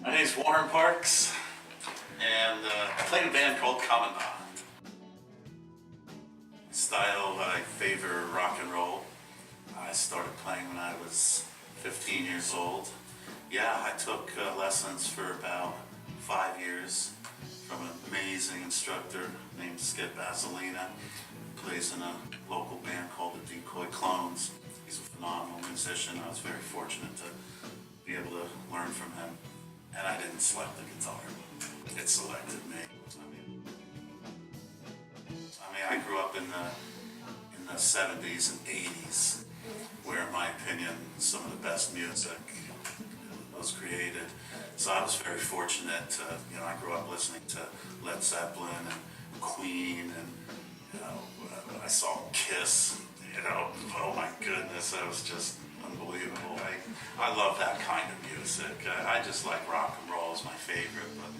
My name's Warren Parks, and I play in a band called Commandant. Style, I favor rock and roll. I started playing when I was 15 years old. Yeah, I took lessons for about 5 years from an amazing instructor named Skip Basilina. He plays in a local band called the Decoy Clones. He's a phenomenal musician. I was very fortunate to be able to learn from him. And I didn't select the guitar. It selected me. I grew up in the 70s and 80s, where in my opinion, some of the best music was created. So I was very fortunate to, I grew up listening to Led Zeppelin and Queen, and when I saw Kiss, oh my goodness, that was just unbelievable. I love that kind of music. I just like rock and roll is my favorite. But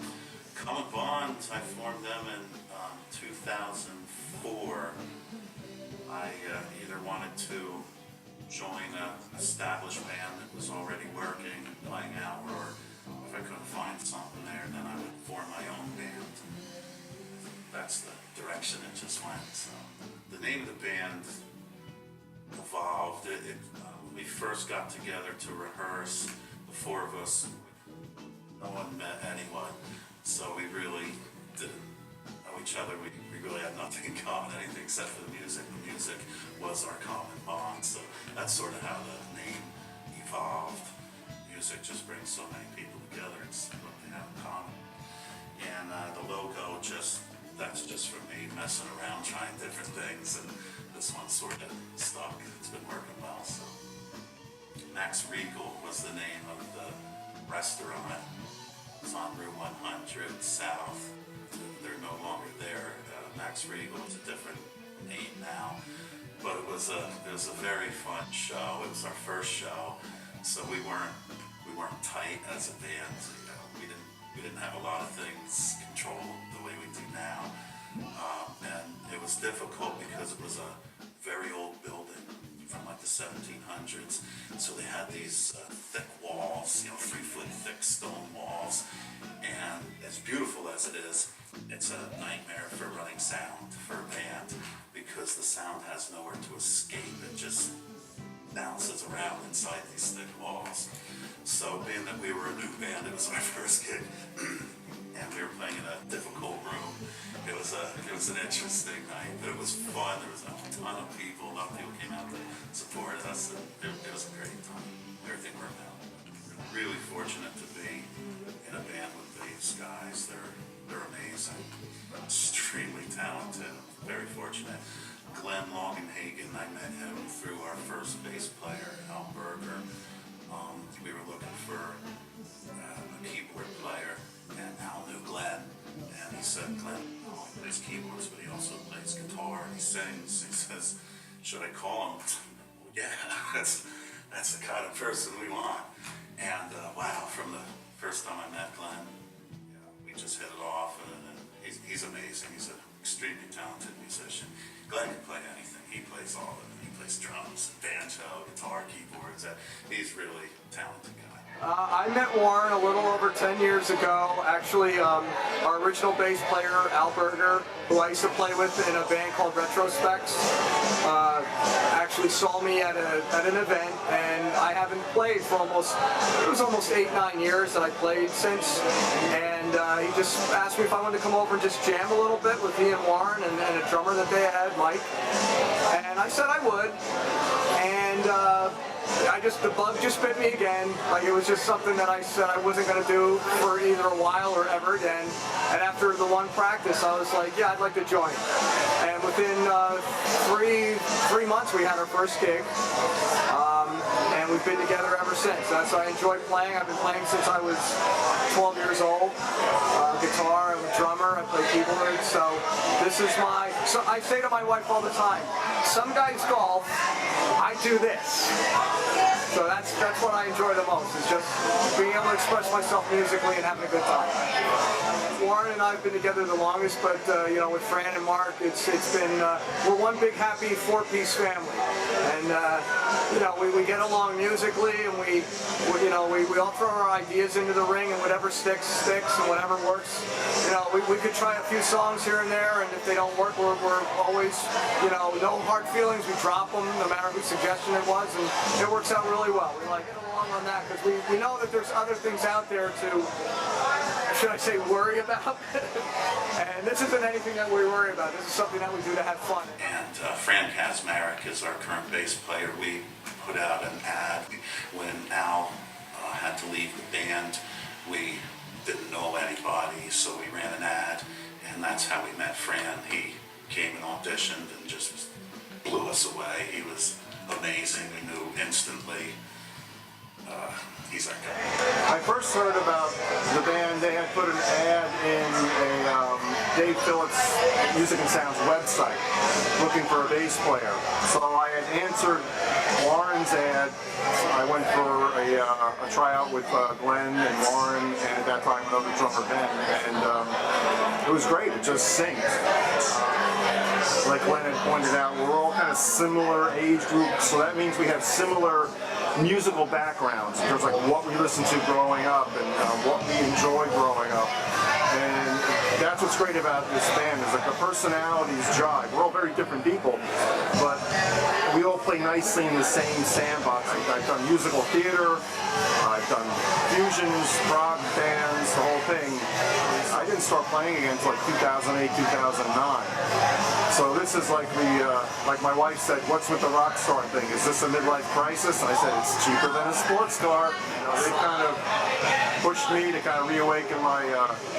Commandant, I formed them in 2004. I either wanted to join an established band that was already working and playing out, or if I couldn't find something there, then I would form my own band. That's the direction it just went. So the name of the band evolved. We first got together to rehearse, the four of us. No one met anyone, so we really didn't know each other. We really had nothing in common, anything except for the music. The music was our common bond, so that's sort of how the name evolved. Music just brings so many people together. It's what they have in common. And the logo, that's just for me messing around, trying different things, and this one sort of stuck. It's been working well. So Max Regal was the name of the restaurant. It's on Route 100 South. They're no longer there. Max Regal is a different name now, but it was a very fun show. It was our first show, so we weren't tight as a band. We didn't have a lot of things controlled the way we do now, and it was difficult because it was a very old building from like the 1700s. So they had these thick walls, 3-foot thick stone walls, and as beautiful as it is, it's a nightmare for running sound for a band because the sound has nowhere to escape. It just bounces around inside these thick walls. So being that we were a new band, it was our first gig, and we were playing in a difficult room. It was an interesting night, but it was fun. There was a ton of people. A lot of people came out to support us, and it was a great time. Everything worked out. We're really fortunate to be in a band with these guys. They're amazing, extremely talented. Very fortunate. Glenn Longenhagen, I met him through our first bass player, Al Berger. We were looking for a keyboard player, and Al knew Glenn, and he said, Glenn not only plays keyboards, but he also plays guitar, and he sings. He says, should I call him? Yeah, that's the kind of person we want. And wow, from the first time I met Glenn, we just hit it off, and he's amazing. He's an extremely talented musician. Glenn can play anything. He plays all of it. He plays drums, banjo, guitar, keyboards. He's really a talented guy. I met Warren a little over 10 years ago. Actually, our original bass player, Al Berger, who I used to play with in a band called Retrospects, actually saw me at an event, and I haven't played for almost 8-9 years that I played since. And he just asked me if I wanted to come over and just jam a little bit with he and Warren and a drummer that they had, Mike. And I said I would. And the bug just bit me again. Like, it was just something that I said I wasn't going to do for either a while or ever again. And after the one practice, I was like, yeah, I'd like to join. And within 3 months, we had our first gig. And we've been together ever since. That's I enjoy playing. I've been playing since I was 12 years old. Guitar, I'm a drummer, I play keyboard. So I say to my wife all the time, some guys golf, I do this. So that's what I enjoy the most, is just being able to express myself musically and having a good time. Warren and I have been together the longest, but with Fran and Mark, it's been we're one big happy 4-piece family, and we get along musically, and we all throw our ideas into the ring, and whatever sticks, and whatever works. We could try a few songs here and there, and if they don't work, we're always, no hard feelings. We drop them, no matter whose suggestion it was, and it works out really well. We like get along on that because we know that there's other things out there to, should I say, worry about. And this isn't anything that we worry about. This is something that we do to have fun. And Fran Kazmarek is our current bass player. We put out an ad when Al had to leave the band. We didn't know anybody, so we ran an ad, and that's how we met Fran. He came and auditioned and just blew us away. He was amazing. We knew instantly he's our guy. I first heard about the band. They had put an ad in a Dave Phillips Music and Sounds website looking for a bass player. So I had answered Lauren's ad. I went for a tryout with Glenn and Lauren, and at that time another drummer, Ben, and it was great. It just synced. Like Glenn had pointed out, we're all kind of similar age groups, so that means we have similar musical backgrounds in terms of like what we listened to growing up and what we enjoyed growing up. And that's what's great about this band is like the personalities jive. We're all very different people, but we all play nicely in the same sandbox. I've done musical theater, I've done fusions, rock bands, the whole thing. I didn't start playing again until like 2008, 2009. So this is like like my wife said, what's with the rock star thing? Is this a midlife crisis? And I said, it's cheaper than a sports car. They kind of pushed me to kind of reawaken my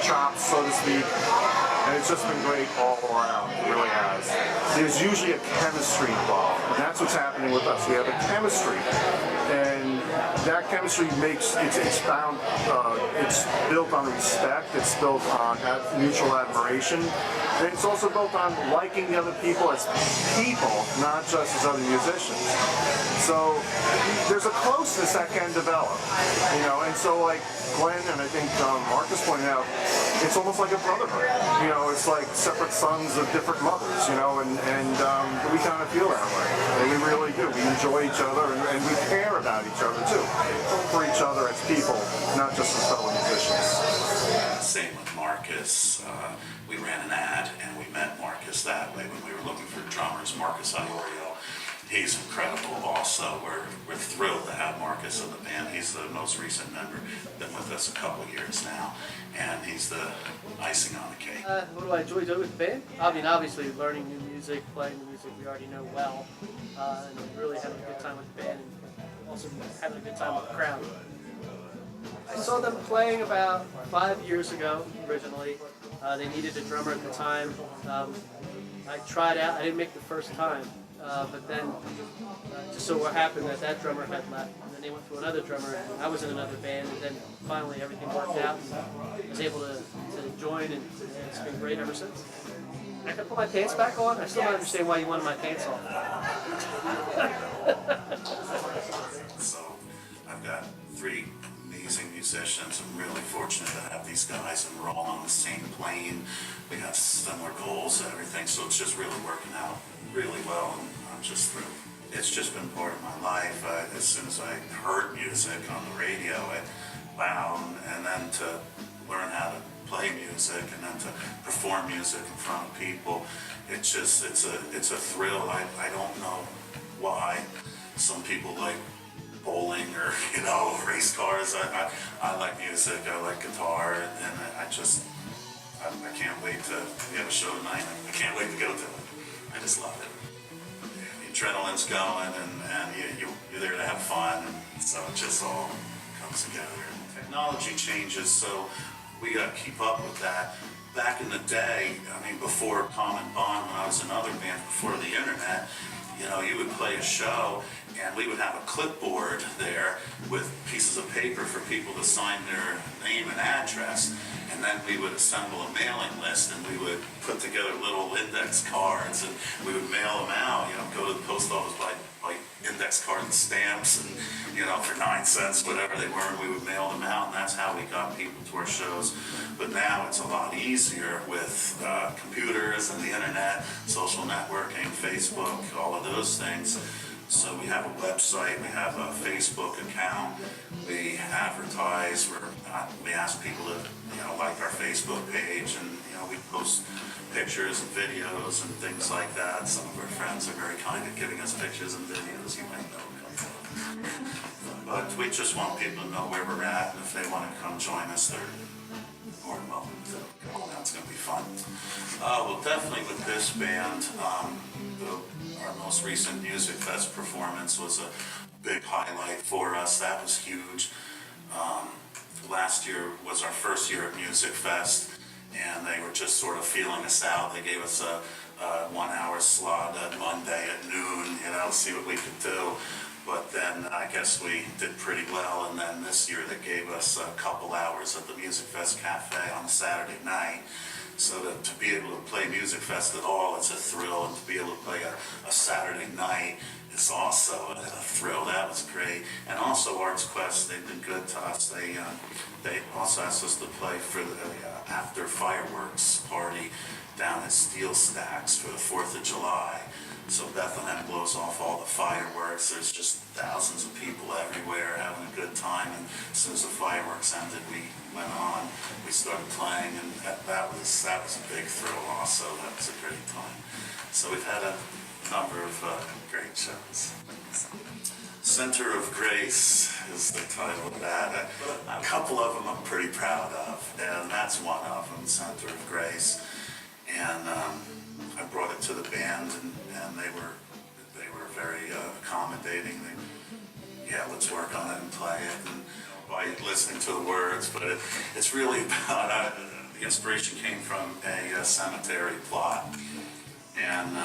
chops, so to speak. And it's just been great all around. It really has. There's usually a chemistry involved, and that's what's happening with us. We have a chemistry, and that chemistry makes it's found. It's built on respect. It's built on mutual admiration, and it's also built on liking the other people as people, not just as other musicians. So there's a closeness that can develop, and so like Glenn and I think Marcus pointed out, it's almost like a brotherhood. It's like separate sons of different mothers, and we kind of feel that way. And we really do. We enjoy each other, and we care about each other too. For each other as people, not just as fellow musicians. Same with Marcus. We ran an ad, and we met Marcus that way when we were looking for drummers. Marcus Iorio. He's incredible also. We're thrilled to have Marcus in the band. He's the most recent member, been with us a couple years now, and he's the icing on the cake. What do I enjoy doing with the band? I mean, obviously learning new music, playing the music we already know well, and really having a good time with the band, and also having a good time with the crowd. I saw them playing about 5 years ago, originally. They needed a drummer at the time. I tried out, I didn't make the first time. But then, just so what happened that drummer had left, and then they went to another drummer, and I was in another band, and then finally everything worked out, and I was able to join, and it's been great ever since. I can put my pants back on? I still don't understand why you wanted my pants on. So, I've got 3 amazing musicians. I'm really fortunate to have these guys, and we're all on the same plane. We got similar goals and everything, so it's just really working out really well, and I'm just thrilled. It's just been part of my life. As soon as I heard music on the radio, wow, and then to learn how to play music and then to perform music in front of people, it's a thrill. I don't know why some people like bowling or race cars. I like music. I like guitar, and I can't wait to. We have a show tonight. I can't wait to go to it. I just love it. The adrenaline's going, and you're there to have fun, so it just all comes together. Technology changes, so we got to keep up with that. Back in the day, before Common Bond, when I was in other bands, before the internet, you would play a show, and we would have a clipboard there with pieces of paper for people to sign their name and address. And then we would assemble a mailing list, and we would put together little index cards, and we would mail them out, go to the post office, buy index card and stamps, and, for 9 cents, whatever they were, and we would mail them out, and that's how we got people to our shows. But now it's a lot easier with computers and the internet, social networking, Facebook, all of those things. So we have a website, we have a Facebook account, we advertise, we ask people to, like our Facebook page, and, we post pictures and videos and things like that. Some of our friends are very kind at giving us pictures and videos, you might know. But we just want people to know where we're at, and if they want to come join us, they're more than welcome to come. That's going to be fun. Well, definitely with this band, our most recent Music Fest performance was a big highlight for us. That was huge. Last year was our first year at Music Fest, and they were just sort of feeling us out. They gave us a 1 hour slot at Monday at noon, see what we could do. But then I guess we did pretty well, and then this year they gave us a couple hours at the Music Fest Cafe on a Saturday night. So to be able to play Music Fest at all, it's a thrill, and to be able to play a Saturday night is also a thrill. That was great. And also Arts Quest, they've been good to us. They also asked us to play for the after fireworks party down at Steel Stacks for the 4th of July. So Bethlehem blows off all the fireworks. There's just thousands of people everywhere having a good time. And as soon as the fireworks ended, we went on. We started playing, and that was a big thrill also. That was a great time. So we've had a number of great shows. Center of Grace is the title of that. A couple of them I'm pretty proud of, and that's one of them, Center of Grace. And I brought it to the band, and they were very accommodating. Let's work on it and play it, and by listening to the words. But it's really about the inspiration came from a cemetery plot, and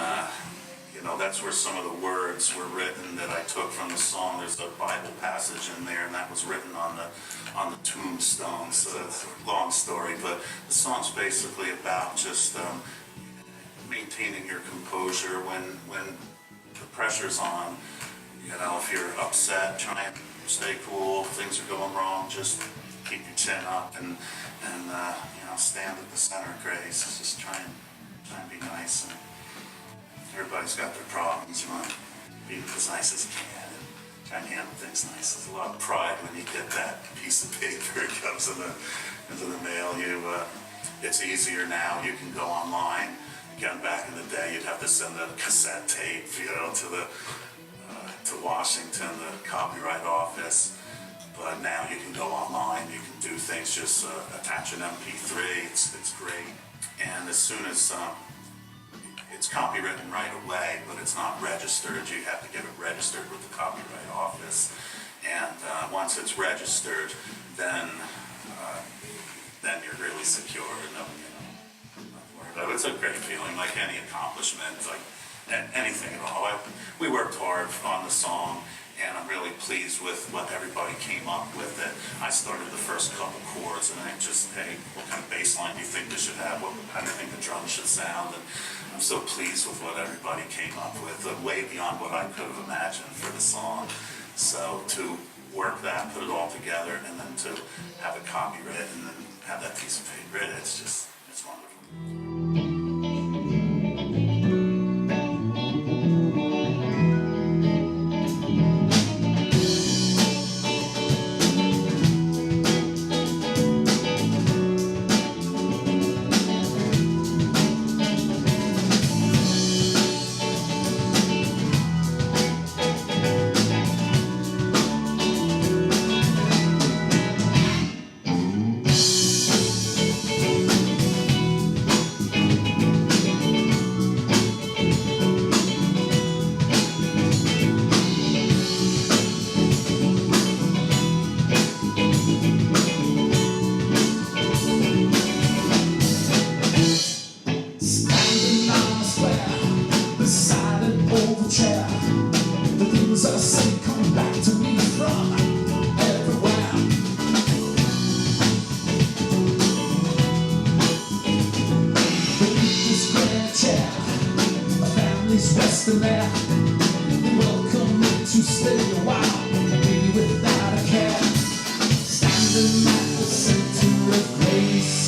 that's where some of the words were written that I took from the song. There's a Bible passage in there, and that was written on the tombstone. So it's a long story, but the song's basically about just maintaining your composure when the pressure's on. If you're upset, try and stay cool. If things are going wrong, just keep your chin up and stand at the center of grace. Just try and be nice. And everybody's got their problems. You want to be as nice as you can and try and handle things nice. There's a lot of pride when you get that piece of paper. It comes into the mail. It's easier now. You can go online. Again, back in the day, you'd have to send a cassette tape, to Washington, the copyright office. But now you can go online. You can do things. Just attach an MP3. It's great. And as soon as it's copywritten right away, but it's not registered, you have to get it registered with the copyright office. And once it's registered, then you're really secure. It's a great feeling, like any accomplishment, like anything at all. We worked hard on the song, and I'm really pleased with what everybody came up with. I started the first couple chords, and I just, hey, what kind of bass line do you think this should have? How do you think the drums should sound? And I'm so pleased with what everybody came up with, way beyond what I could have imagined for the song. So to work that, put it all together, and then to have it copywritten and have that piece of paper, it's wonderful. Welcome to stay a while, be without a care. Standing at the center of grace,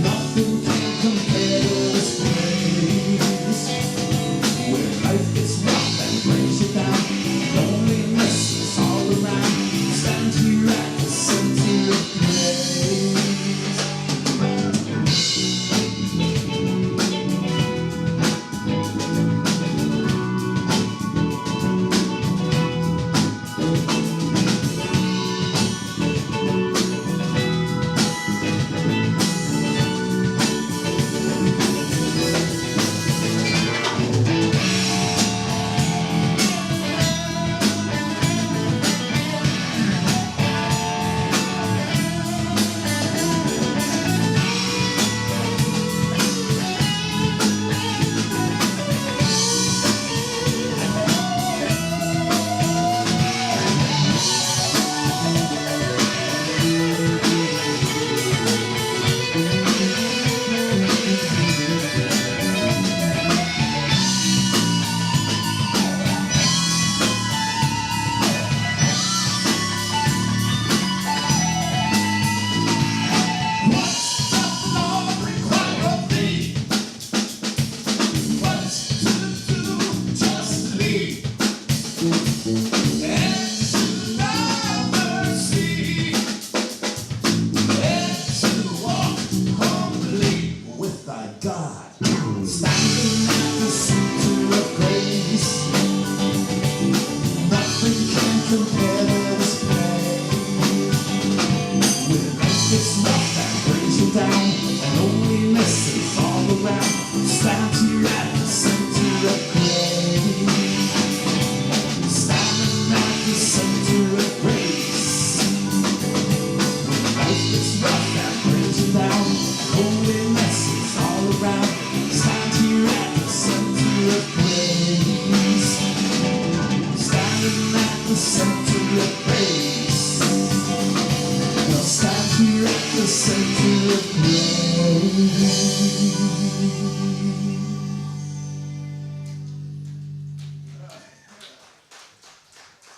nothing can compare to this place, where life is not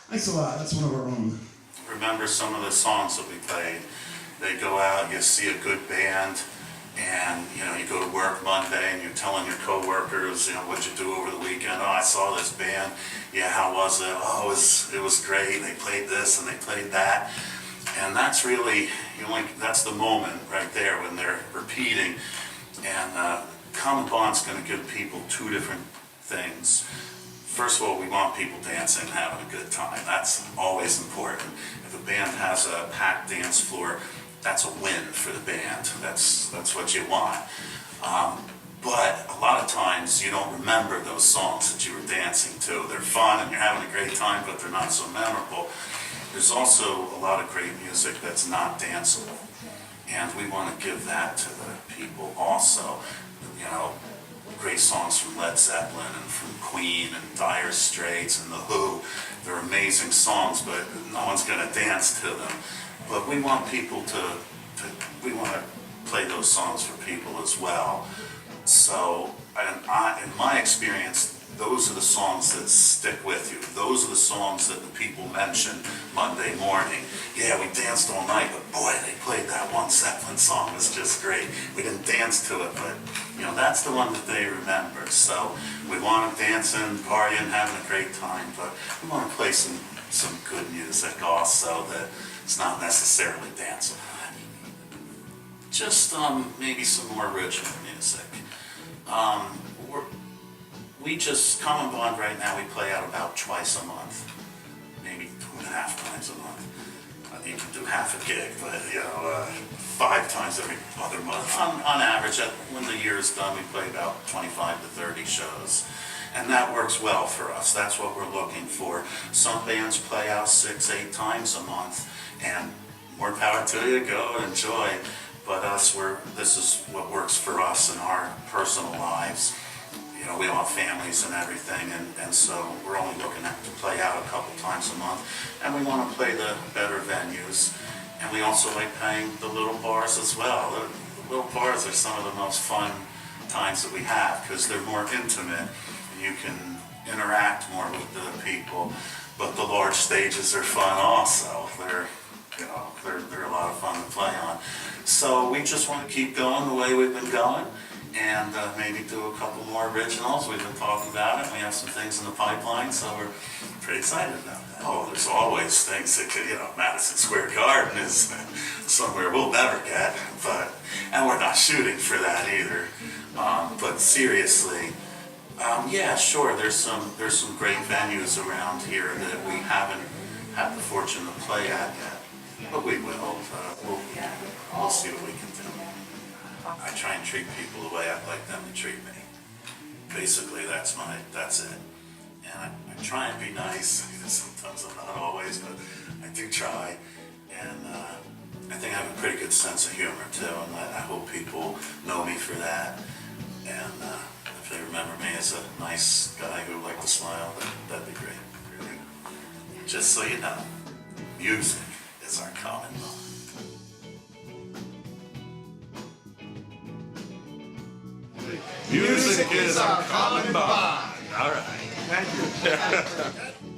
Thanks a lot. That's one of our own. Remember some of the songs that we played. They go out, you see a good band, and you know, you go to work Monday and you're telling your coworkers, you know, what'd you do over the weekend? Oh, I saw this band. Yeah, how was it? Oh, it was great. They played this and they played that. And that's really, that's the moment right there when they're repeating. And Common Bond's going to give people two different things. First of all, we want people dancing and having a good time. That's always important. If a band has a packed dance floor, that's a win for the band. That's what you want. But a lot of times you don't remember those songs that you were dancing to. They're fun and you're having a great time, but they're not so memorable. There's also a lot of great music that's not danceable. And we want to give that to the people also. You know, great songs from Led Zeppelin and from Queen and Dire Straits and The Who. They're amazing songs, but no one's going to dance to them. But we want people we want to play those songs for people as well. So, in my experience, those are the songs that stick with you. Those are the songs that the people mention Monday morning. Yeah, we danced all night, but boy, they played that one Zeppelin song. It was just great. We didn't dance to it, but you know, that's the one that they remember. So we want them dancing, partying, having a great time, but we want to play some good music also that it's not necessarily danceable. Just maybe some more original music. Common Bond right now, we play out about twice a month, maybe 2.5 times a month. I need to do half a gig, but you know, 5 times every other month. On average, when the year is done, we play about 25 to 30 shows. And that works well for us. That's what we're looking for. Some bands play out 6, 8 times a month, and more power to you, go and enjoy. But this is what works for us in our personal lives. You know, we all have families and everything, and so we're only looking to play out a couple times a month. And we want to play the better venues. And we also like playing the little bars as well. The little bars are some of the most fun times that we have because they're more intimate and you can interact more with the people. But the large stages are fun also. They're a lot of fun to play on. So we just want to keep going the way we've been going and maybe do a couple more originals. We've been talking about it. We have some things in the pipeline, so we're pretty excited about that. Oh, there's always things that could, Madison Square Garden is somewhere we'll never get, and we're not shooting for that either. But seriously, yeah, sure, there's some great venues around here that we haven't had the fortune to play at yet. But we will. We'll see what we can do. I try and treat people the way I'd like them to treat me. Basically, that's it. And I try and be nice. Sometimes I'm not always, but I do try. And I think I have a pretty good sense of humor too, and I hope people know me for that. And if they remember me as a nice guy who liked to smile, that'd be great. Really. Just so you know, music is our common bond. Music is our common bond. All right. Thank you.